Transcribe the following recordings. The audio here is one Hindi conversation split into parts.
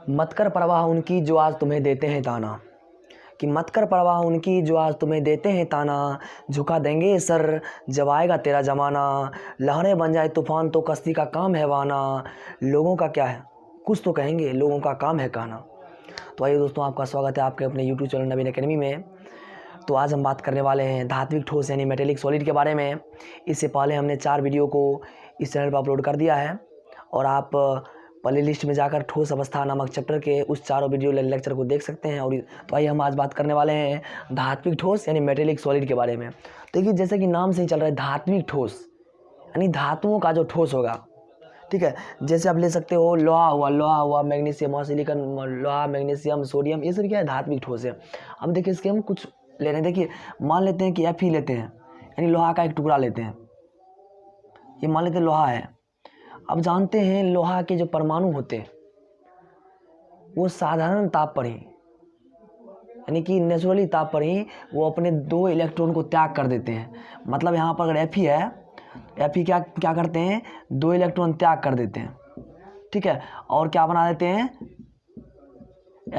मत कर परवाह उनकी जो आज तुम्हें देते हैं ताना, कि मत कर परवाह उनकी जो आज तुम्हें देते हैं ताना, झुका देंगे सर जब आएगा तेरा ज़माना, लहरें बन जाए तूफ़ान तो कश्ती का काम है वाना, लोगों का क्या है कुछ तो कहेंगे लोगों का काम है कहना। तो आइए दोस्तों, आपका स्वागत है आपके अपने यूट्यूब चैनल नवीन एकेडमी में। तो आज हम बात करने वाले हैं धात्विक ठोस यानी मेटेलिक सॉलिड के बारे में। इससे पहले हमने 4 वीडियो को इस चैनल पर अपलोड कर दिया है और आप प्ले लिस्ट में जाकर ठोस अवस्था नामक चैप्टर के उस 4 वीडियो लेक्चर को देख सकते हैं। और तो आइए हम आज बात करने वाले हैं धात्विक ठोस यानी मेटेलिक सॉलिड के बारे में। तो देखिए, जैसे कि नाम से ही चल रहा है धात्विक ठोस यानी धातुओं का जो ठोस होगा, ठीक है। जैसे आप ले सकते हो लोहा हुआ, मैग्नीशियम और सिलिकॉन, लोहा मैग्नीशियम सोडियम, ये सब क्या है धात्विक ठोस है। अब देखिए इसके हम कुछ ले रहे हैं। देखिए मान लेते हैं कि Fe लेते हैं यानी लोहा का एक टुकड़ा लेते हैं, ये मान लेते हैं लोहा है। अब जानते हैं लोहा के जो परमाणु होते हैं वो साधारण ताप पर ही यानी कि नेचुरली ताप पर ही वो अपने 2 इलेक्ट्रॉन को त्याग कर देते हैं। मतलब यहाँ पर अगर Fe है, Fe क्या करते हैं 2 इलेक्ट्रॉन त्याग कर देते हैं, ठीक है। और क्या बना देते हैं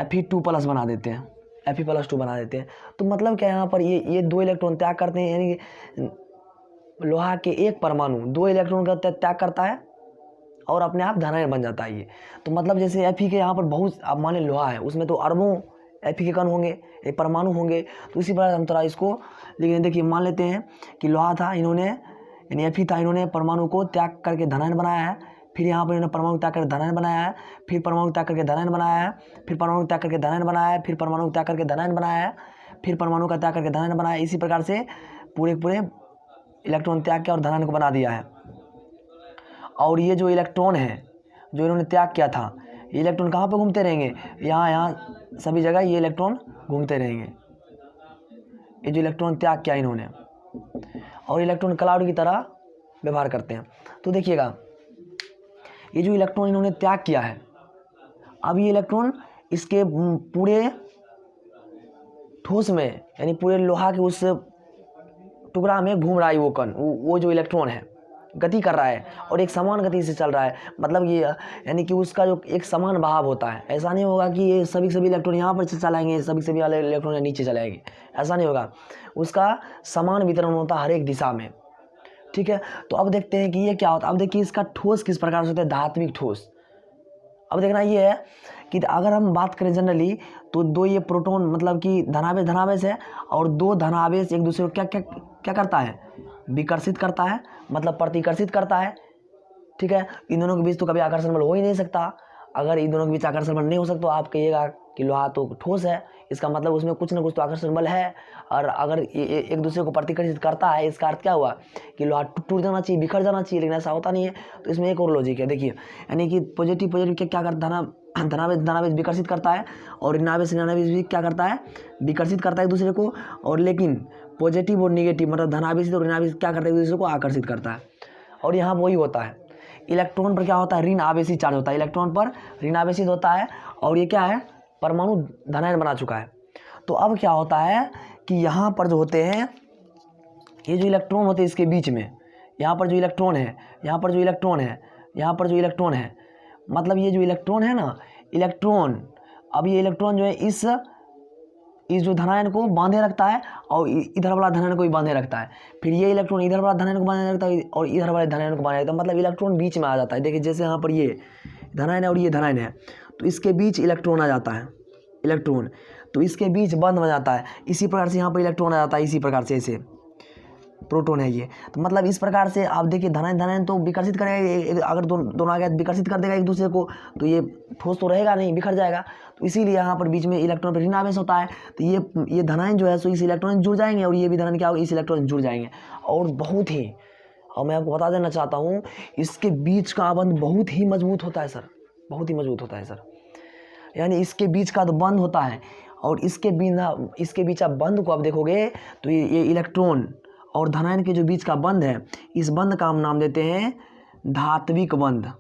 Fe2+ बना देते हैं, Fe+2 बना देते हैं। तो मतलब क्या यहाँ पर ये 2 इलेक्ट्रॉन त्याग करते हैं यानी कि लोहा के एक परमाणु 2 इलेक्ट्रॉन का त्याग करता है और अपने आप धनायन बन जाता है ये। तो मतलब जैसे Fe के यहाँ पर बहुत, आप मान लें लोहा है उसमें तो अरबों Fe के कण होंगे, एक परमाणु होंगे। तो इसी प्रकार हम थोड़ा इसको, लेकिन देखिए मान लेते हैं कि लोहा था, इन्होंने यानी Fe था, इन्होंने परमाणु को त्याग करके धनायन बनाया है। फिर यहाँ पर इन्होंने परमाणु त्याग करके धनायन बनाया है, फिर परमाणु त्याग करके धनायन बनाया है, फिर परमाणु त्याग करके धनायन बनाया है, फिर परमाणु त्याग करके धनायन बनाया है, फिर परमाणु का त्याग करके धनायन बनाया है। इसी प्रकार से पूरे इलेक्ट्रॉन त्याग किया और धनायन को बना दिया है। और ये जो इलेक्ट्रॉन है जो इन्होंने त्याग किया था, ये इलेक्ट्रॉन कहाँ पर घूमते रहेंगे, यहाँ सभी जगह ये इलेक्ट्रॉन घूमते रहेंगे। ये जो इलेक्ट्रॉन त्याग किया इन्होंने, और इलेक्ट्रॉन क्लाउड की तरह व्यवहार करते हैं। तो देखिएगा ये जो इलेक्ट्रॉन इन्होंने त्याग किया है, अब ये इलेक्ट्रॉन इसके पूरे ठोस में यानी पूरे लोहा के उस टुकड़ा में घूम रहा है। वो कण, वो जो इलेक्ट्रॉन है गति कर रहा है और एक समान गति से चल रहा है। मतलब ये यानी कि उसका जो एक समान बहाव होता है। ऐसा नहीं होगा कि ये सभी इलेक्ट्रॉन यहाँ पर चलाएंगे, सभी वाले इलेक्ट्रॉन नीचे चलाएंगे, ऐसा नहीं होगा। उसका समान वितरण होता है हर एक दिशा में, ठीक है। तो अब देखते हैं कि ये क्या होता है। अब देखिए इसका ठोस किस प्रकार से होता है, धात्विक ठोस। अब देखना ये है कि अगर हम बात करें जनरली तो 2 ये प्रोटॉन मतलब कि धनावेश है, और 2 धनावेश एक दूसरे को क्या करता है, विकर्षित करता है, मतलब प्रतिकर्षित करता है, ठीक है। इन दोनों के बीच तो कभी आकर्षण बल हो ही नहीं सकता। अगर इन दोनों के बीच आकर्षण बल नहीं हो सकता तो आप कहिएगा कि लोहा तो ठोस है, इसका मतलब उसमें कुछ ना कुछ तो आकर्षण बल है। और अगर ये एक दूसरे को प्रतिकर्षित करता है, इसका अर्थ क्या हुआ कि लोहा टूट जाना चाहिए, बिखर जाना चाहिए, लेकिन ऐसा होता नहीं है। तो इसमें एक और लॉजिक है, देखिए यानी कि पॉजिटिव क्या करता है, धनावेश विकर्षित करता है, और ऋणावेश भी क्या करता है, विकर्षित करता है एक दूसरे को। और लेकिन पॉजिटिव और निगेटिव मतलब धनावेश और ऋणावेश क्या करता है, एक दूसरे को आकर्षित करता है। और यहाँ वही होता है, इलेक्ट्रॉन पर क्या होता है, ऋण आवेशी चार्ज होता है, इलेक्ट्रॉन पर ऋण आवेशित होता है, और ये क्या है, परमाणु धनायन बना चुका है। तो अब क्या होता है कि यहाँ पर जो होते हैं ये जो इलेक्ट्रॉन होते हैं इसके बीच में, यहाँ पर जो इलेक्ट्रॉन है, यहाँ पर जो इलेक्ट्रॉन है, यहाँ पर जो इलेक्ट्रॉन है, मतलब ये जो इलेक्ट्रॉन है ना, इलेक्ट्रॉन, अब ये इलेक्ट्रॉन जो है इस जो धनायन को बांधे रखता है और इधर वाला धनायन को भी बांधे रखता है। फिर ये इलेक्ट्रॉन इधर वाला धनायन को बांधे रखता है और इधर वाले धनायन को बांधे रखता है। मतलब इलेक्ट्रॉन बीच में आ जाता है। देखिए जैसे यहाँ पर ये धनायन है और ये धनायन है, तो इसके बीच इलेक्ट्रॉन आ जाता है, इलेक्ट्रॉन तो इसके बीच बंद हो जाता है। इसी प्रकार से यहाँ पर इलेक्ट्रॉन आ जाता है, इसी प्रकार से ऐसे प्रोटॉन है ये। तो मतलब इस प्रकार से आप देखिए धनायन तो विकर्षित करेगा, अगर दोनों आ गया विकर्षित कर देगा एक दूसरे को, तो ये ठोस तो रहेगा नहीं, बिखर जाएगा। तो इसीलिए यहाँ पर बीच में इलेक्ट्रॉन पर ऋण आवेश होता है। तो ये धनायन जो है सो इस इलेक्ट्रॉन जुड़ जाएंगे, और ये भी धनायन क्या होगा, इस इलेक्ट्रॉन जुड़ जाएंगे। और बहुत ही, और मैं आपको बता देना चाहता हूँ, इसके बीच का बंध बहुत ही मजबूत होता है सर, बहुत ही मजबूत होता है सर। यानी इसके बीच का तो बंध होता है, और इसके बीच आप बंध को आप देखोगे तो ये इलेक्ट्रॉन और धनायन के जो बीच का बंध है, इस बंध का हम नाम देते हैं धात्विक बंध।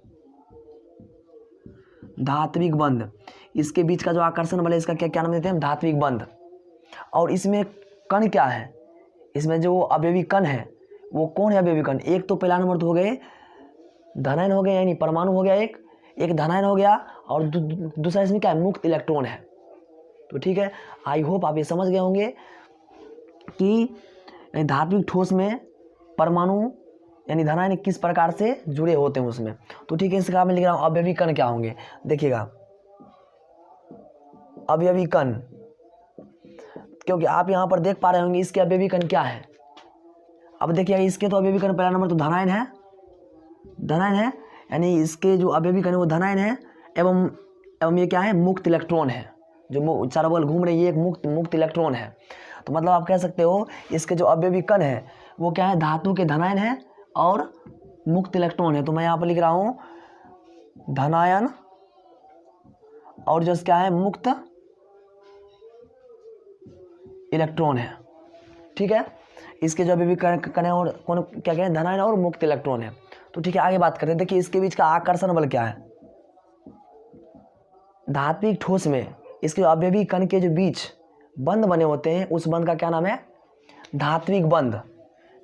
धात्विक बंध, इसके बीच का जो आकर्षण बल है इसका क्या नाम देते हैं, धात्विक बंध। और इसमें कण क्या है, इसमें जो अवयवी कण है वो कौन है अवयवी कण, एक तो पहला नंबर तो हो गए धनायन हो गए यानी परमाणु हो गया एक एक धनायन हो गया और दूसरा इसमें क्या है, मुक्त इलेक्ट्रॉन है। तो ठीक है, आई होप आप ये समझ गए होंगे कि धात्विक ठोस में परमाणु यानी धनायन किस प्रकार से जुड़े होते हैं उसमें। तो ठीक है, इसका मैं लिख रहा हूँ अवयवी कण क्या होंगे। देखिएगा अवयवी कण, क्योंकि आप यहाँ पर देख पा रहे होंगे इसके अवयवी कण क्या है। अब देखिए इसके तो अवयवी कण पहला नंबर तो धनायन है, धनायन है, यानी इसके जो अवयवी कण है वो धनायन है एवं ये क्या है, मुक्त इलेक्ट्रॉन है। जो चारों बगल घूम रही है ये एक मुक्त इलेक्ट्रॉन है। तो मतलब आप कह सकते हो इसके जो अवयवी कण है वो क्या है, धातु के धनायन है और मुक्त इलेक्ट्रॉन है। तो मैं यहाँ पर लिख रहा हूँ धनायन और जो क्या है, मुक्त इलेक्ट्रॉन है। ठीक है, इसके जो अभी कण है और कौन क्या कहें, धनायन और मुक्त इलेक्ट्रॉन है। तो ठीक है, आगे बात करते हैं। देखिए इसके बीच का आकर्षण बल क्या है। धात्विक ठोस में इसके अवयवी कण के जो बीच बंध बने होते हैं उस बंध का क्या नाम है, धात्विक बंध।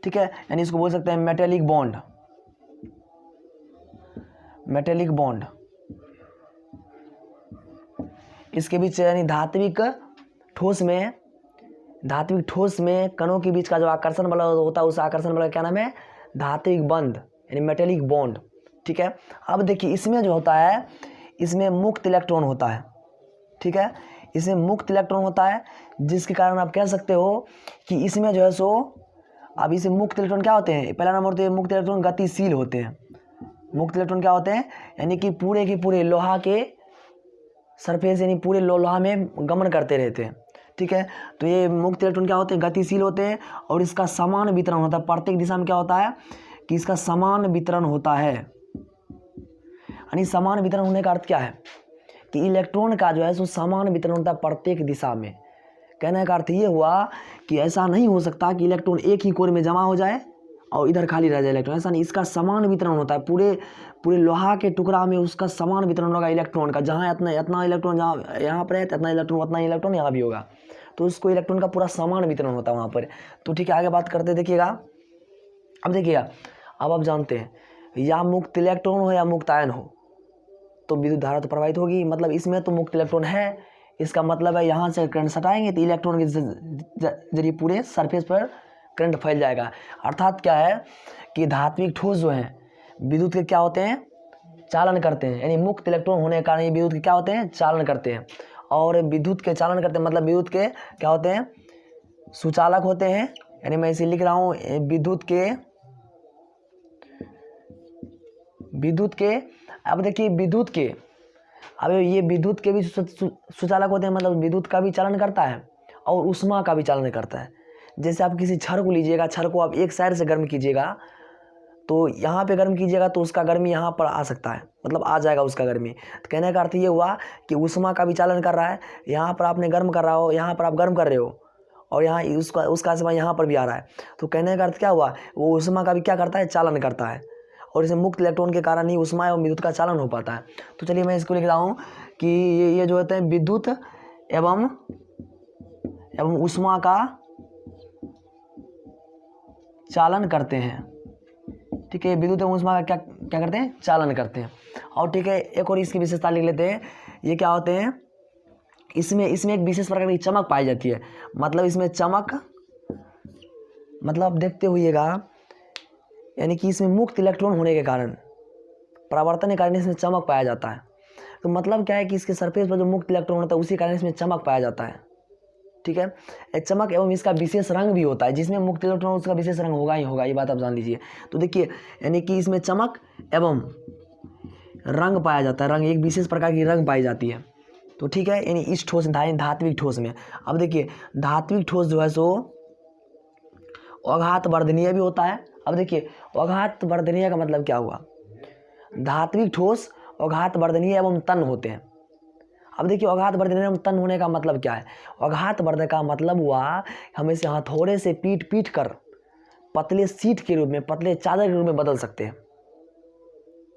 ठीक है, यानी इसको बोल सकते हैं मेटेलिक बॉन्ड, मेटेलिक बॉन्ड। इसके बीच यानी धात्विक ठोस में कणों के बीच का जो आकर्षण बल होता है उस आकर्षण बल का क्या नाम है, धात्विक बंध यानी मेटेलिक बॉन्ड। ठीक है, अब देखिए इसमें जो होता है इसमें मुक्त इलेक्ट्रॉन होता है। ठीक है, इसमें मुक्त इलेक्ट्रॉन होता है जिसके कारण आप कह सकते हो कि इसमें जो है सो, अब इसे मुक्त इलेक्ट्रॉन क्या होते हैं, पहला नंबर तो ये मुक्त इलेक्ट्रॉन गतिशील होते हैं। मुक्त इलेक्ट्रॉन क्या होते हैं, यानी कि पूरे के पूरे लोहा के सरफेस यानी पूरे लोहा में गमन करते रहते हैं। ठीक है, तो ये मुक्त इलेक्ट्रॉन क्या होते हैं, गतिशील होते हैं और इसका समान वितरण होता है। प्रत्येक दिशा में क्या होता है कि इसका समान वितरण होता है। यानी समान वितरण होने का अर्थ क्या है कि इलेक्ट्रॉन का जो है सो समान वितरण होता है प्रत्येक दिशा में। कहने का अर्थ ये हुआ कि ऐसा नहीं हो सकता कि इलेक्ट्रॉन एक ही कोर में जमा हो जाए और इधर खाली रह जाए इलेक्ट्रॉन, ऐसा नहीं। इसका समान वितरण होता है पूरे लोहा के टुकड़ा में, उसका समान वितरण होगा इलेक्ट्रॉन का। जहाँ इतना इलेक्ट्रॉन जहाँ यहाँ पर है इतना इलेक्ट्रॉन, उतना इलेक्ट्रॉन यहाँ भी होगा। तो उसको इलेक्ट्रॉन का पूरा समान वितरण होता है वहाँ पर। तो ठीक है, आगे बात करते देखिएगा। अब देखिएगा, अब आप जानते हैं या मुक्त इलेक्ट्रॉन हो या मुक्त आयन हो तो विद्युत धारा तो प्रवाहित होगी। मतलब इसमें तो मुक्त इलेक्ट्रॉन है, इसका मतलब है यहाँ से करंट सटाएंगे तो इलेक्ट्रॉन के जरिए पूरे सरफेस पर करंट फैल जाएगा। अर्थात क्या है कि धात्विक ठोस जो हैं विद्युत के क्या होते हैं, चालन करते हैं। यानी मुक्त इलेक्ट्रॉन होने के कारण ये विद्युत के क्या होते हैं, चालन करते हैं। और विद्युत के चालन करते हैं मतलब विद्युत के क्या होते हैं, सुचालक होते हैं। यानी मैं इसे लिख रहा हूँ विद्युत के अब देखिए विद्युत के, अब ये विद्युत के भी सुचालक होते हैं, मतलब विद्युत का भी चालन करता है और ऊष्मा का भी चालन करता है। जैसे आप किसी छड़ को लीजिएगा, छड़ को आप एक साइड से गर्म कीजिएगा तो यहाँ पे गर्म कीजिएगा तो उसका गर्मी यहाँ पर आ सकता है, मतलब आ जाएगा उसका गर्मी। तो कहने का अर्थ ये हुआ कि ऊष्मा का भी चालन कर रहा है। यहाँ पर आपने गर्म कर रहा हो, यहाँ पर आप गर्म कर रहे हो और यहाँ उसका समय यहाँ पर भी आ रहा है। तो कहने का अर्थ क्या हुआ, वो ऊष्मा का भी क्या करता है, चालन करता है। और इसे मुक्त इलेक्ट्रॉन के कारण ही ऊष्मा एवं विद्युत का चालन हो पाता है। तो चलिए मैं इसको लिख रहा हूँ कि ये जो होते हैं विद्युत एवं ऊष्मा का चालन करते हैं। ठीक है, विद्युत एवं ऊष्मा का क्या करते हैं, चालन करते हैं। और ठीक है, एक और इसकी विशेषता लिख लेते हैं। ये क्या होते हैं, इसमें एक विशेष प्रकार की चमक पाई जाती है। मतलब इसमें चमक, मतलब आप देखते हुइएगा, यानी कि इसमें मुक्त इलेक्ट्रॉन होने के कारण, परावर्तन के कारण इसमें चमक पाया जाता है। तो मतलब क्या है कि इसके सरफेस पर जो मुक्त इलेक्ट्रॉन होता है उसी कारण इसमें चमक पाया जाता है। ठीक है, एक चमक एवं इसका विशेष रंग भी होता है। जिसमें मुक्त इलेक्ट्रॉन उसका विशेष रंग होगा ही होगा, ये बात आप जान लीजिए। तो देखिए, यानी कि इसमें चमक एवं रंग पाया जाता है, रंग एक विशेष प्रकार की रंग पाई जाती है। तो ठीक है, यानी इस ठोस धात्विक ठोस में। अब देखिए धात्विक ठोस जो है सो अघात वर्धनीय भी होता है। अब देखिए अघात वर्धनीय का मतलब क्या हुआ, धात्विक ठोस अघात वर्धनीय एवं तन होते हैं। अब देखिए अघात वर्धनीय एवं तन होने का मतलब क्या है, अघात वर्धक का मतलब हुआ हम इसे हथौड़े से पीट कर पतले सीट के रूप में, पतले चादर के रूप में बदल सकते हैं।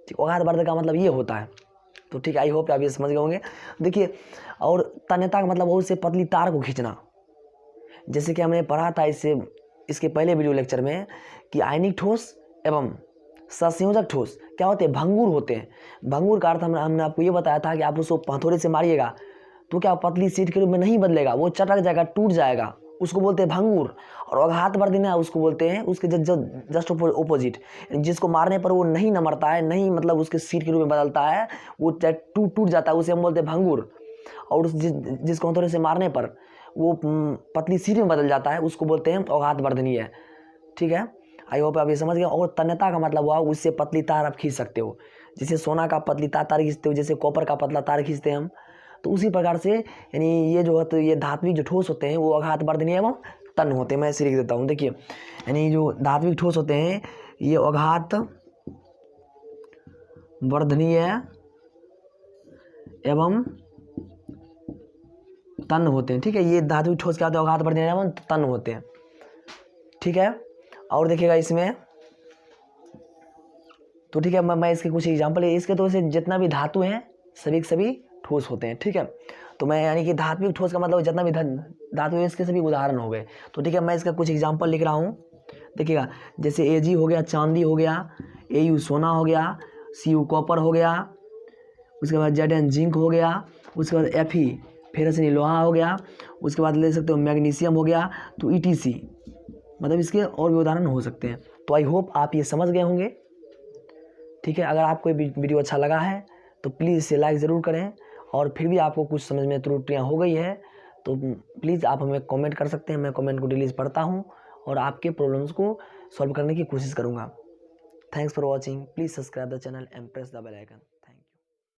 ठीक, अघात वर्धक का मतलब ये होता है। तो ठीक है, आई होप आप ये समझ गए होंगे। देखिए, और तन्यता का मतलब उससे पतली तार को खींचना। जैसे कि हमने पढ़ा था इसके पहले वीडियो लेक्चर में कि आयनिक ठोस एवं ससंयोजक ठोस क्या होते हैं? भंगुर होते हैं। भंगुर का अर्थ हमने आपको ये बताया था कि आप उसको हथौड़े से मारिएगा तो क्या पतली शीट के रूप में नहीं बदलेगा, वो चटक जाएगा, टूट जाएगा, उसको बोलते हैं भंगुर। और अघात वर्धनी उसको बोलते हैं उसके जस्ट ओपोजिट, जिसको मारने पर वो नहीं नमरता है, नहीं मतलब उसके शीट के रूप में बदलता है, वो टूट जाता है, उसे हम बोलते हैं भंगुर। और जिसको हथौड़े से मारने पर वो पतली शीट में बदल जाता है, उसको बोलते हैं अघात वर्धनीय है। ठीक है, आई होप आप ये समझ गए। और तन्यता का मतलब हुआ उससे पतली तार आप खींच सकते हो, जैसे सोना का पतली तार खींचते हो, जैसे कॉपर का पतला तार खींचते हैं हम, तो उसी प्रकार से यानी ये जो है तो ये धात्विक जो ठोस होते हैं वो अघात वर्धनीय एवं तन्य होते हैं। मैं ऐसे लिख देता हूँ, देखिए यानी जो धात्विक ठोस होते हैं ये अघात वर्धनीय एवं तन्य होते हैं। ठीक है, ये धात्विक ठोस क्या होते हैं? अघात वर्धनीय एवं तन्य होते हैं। ठीक है, और देखिएगा इसमें तो ठीक है, मैं इसके कुछ एग्जाम्पल है, इसके तो वैसे जितना भी धातु हैं सभी के सभी ठोस होते हैं। ठीक है, तो मैं यानी कि धात्विक ठोस का मतलब जितना भी धातु है इसके सभी उदाहरण हो गए। तो ठीक है, मैं इसका कुछ एग्जाम्पल लिख रहा हूँ, देखिएगा जैसे Ag हो गया चांदी हो गया, Au सोना हो गया, Cu कॉपर हो गया, उसके बाद Zn जिंक हो गया, उसके बाद Fe फेरस लोहा हो गया, उसके बाद ले सकते हो मैग्नीशियम हो गया, तो ETC मतलब इसके और भी उदाहरण हो सकते हैं। तो आई होप आप ये समझ गए होंगे। ठीक है, अगर आपको ये वीडियो अच्छा लगा है तो प्लीज़ इसे लाइक ज़रूर करें, और फिर भी आपको कुछ समझ में त्रुटियाँ हो गई है तो प्लीज़ आप हमें कमेंट कर सकते हैं। मैं कमेंट को डेली पढ़ता हूँ और आपके प्रॉब्लम्स को सॉल्व करने की कोशिश करूँगा। Thanks for watching, please subscribe the channel and press the bell icon.